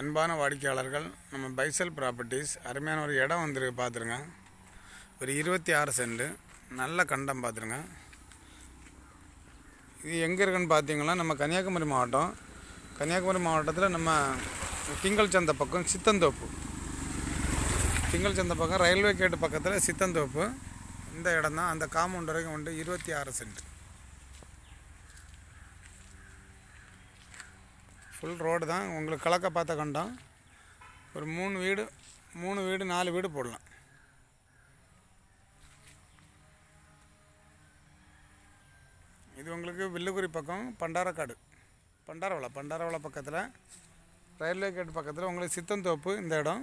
அன்பான வாடிக்கையாளர்கள், நம்ம பைசல் ப்ராப்பர்ட்டிஸ் அருமையான ஒரு இடம் வந்துருக்கு பார்த்துருங்க. ஒரு 26 சென்ட் நல்ல கண்டம் பார்த்துருங்க. இது எங்கே இருக்குன்னு பார்த்தீங்கன்னா நம்ம கன்னியாகுமரி மாவட்டம். கன்னியாகுமரி மாவட்டத்தில் நம்ம திங்கள் சந்தை பக்கம் சித்தந்தோப்பு, திங்கள் சந்தை பக்கம் ரயில்வே கேட்டு பக்கத்தில் சித்தந்தோப்பு. இந்த இடம் தான். அந்த காம்பவுண்ட் வரைக்கும் உண்டு. 26 சென்ட் ஃபுல் ரோடு தான். உங்களுக்கு கலக்க பார்த்த கண்டம். ஒரு 3 வீடு 4 வீடு போடலாம். இது உங்களுக்கு வில்லுக்குறி பக்கம் பண்டாரக்காடு, பண்டாரவளை பக்கத்தில் ரயில்வே கேட் பக்கத்தில் உங்களுக்கு சித்தந்தோப்பு. இந்த இடம்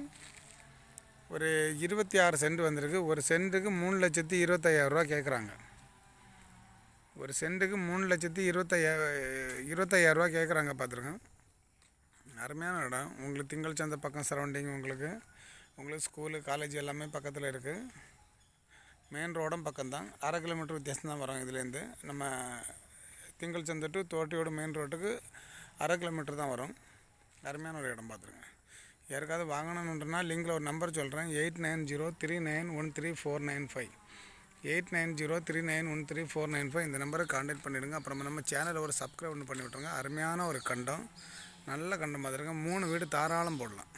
ஒரு 26 சென்ட் வந்திருக்கு. ஒரு சென்ட்டுக்கு 3,25,000 ரூபா கேட்குறாங்க. ஒரு சென்ட்டுக்கு 3,25,000 ரூபா கேட்குறாங்க பார்த்துருங்க. அருமையான இடம். உங்களுக்கு திங்கள் சந்தை பக்கம் சரௌண்டிங், உங்களுக்கு ஸ்கூலு காலேஜ் எல்லாமே பக்கத்தில் இருக்குது. மெயின் ரோடும் பக்கம்தான். 1/2 கிலோமீட்டர் வித்தியாசம் தான் வரும். இதுலேருந்து நம்ம திங்கள் சந்தை டு தோட்டியோட மெயின் ரோட்டுக்கு 1/2 கிலோமீட்டர் தான் வரும். அருமையான ஒரு இடம் பார்த்துருங்க. யாருக்காவது வாங்கணுன்றனா லிங்கில் ஒரு நம்பர் சொல்கிறேன். 8903913495, 8903913495. இந்த நம்பருக்கு கான்டாக்ட் பண்ணிவிடுங்க. அப்புறம் நம்ம சேனலை ஒரு சப்ஸ்கிரைப் பண்ணி விட்டுருங்க. அருமையான ஒரு கண்டம், நல்ல கண்டம் பார்த்துருங்க. 3 வீடு தாராளம் போடலாம்.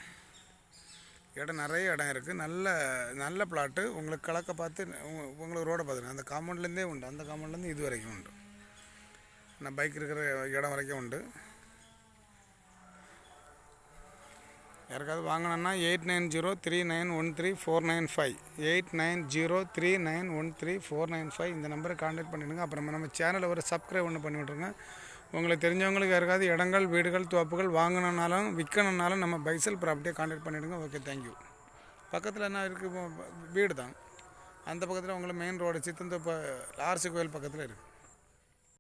இடம் நிறைய இடம் இருக்குது. நல்ல பிளாட்டு. உங்களுக்கு கலக்க பார்த்து உங்களுக்கு ரோடை பார்த்துருங்க. அந்த காம்பவுண்ட்லேருந்தே உண்டு. அந்த காம்பவுண்ட்லேருந்து இது வரைக்கும் உண்டு. நான் பைக் இருக்கிற இடம் வரைக்கும் உண்டு. யாருக்காவது வாங்கினோன்னா 8903913495, 8903913495. இந்த நம்பருக்கு கான்டாக்ட் பண்ணிவிடுங்க. அப்புறம் நம்ம சேனலை ஒரு சப்ஸ்கிரைப் பண்ணி விட்ருங்க. உங்களுக்கு தெரிஞ்சவங்களுக்கு யாருக்காவது இடங்கள், வீடுகள், தோப்புகள் வாங்கணுன்னாலும் விற்கணுன்னாலும் நம்ம பைசல் ப்ராப்பர்ட்டியை கான்டாக்ட் பண்ணிவிடுங்க. Okay, thank you. பக்கத்தில் என்ன இருக்குது? வீடு தான். அந்த பக்கத்தில் உங்களுக்கு மெயின் ரோடு சித்தந்தோப்பு ஆர்சி கோயில் பக்கத்தில் இருக்குது.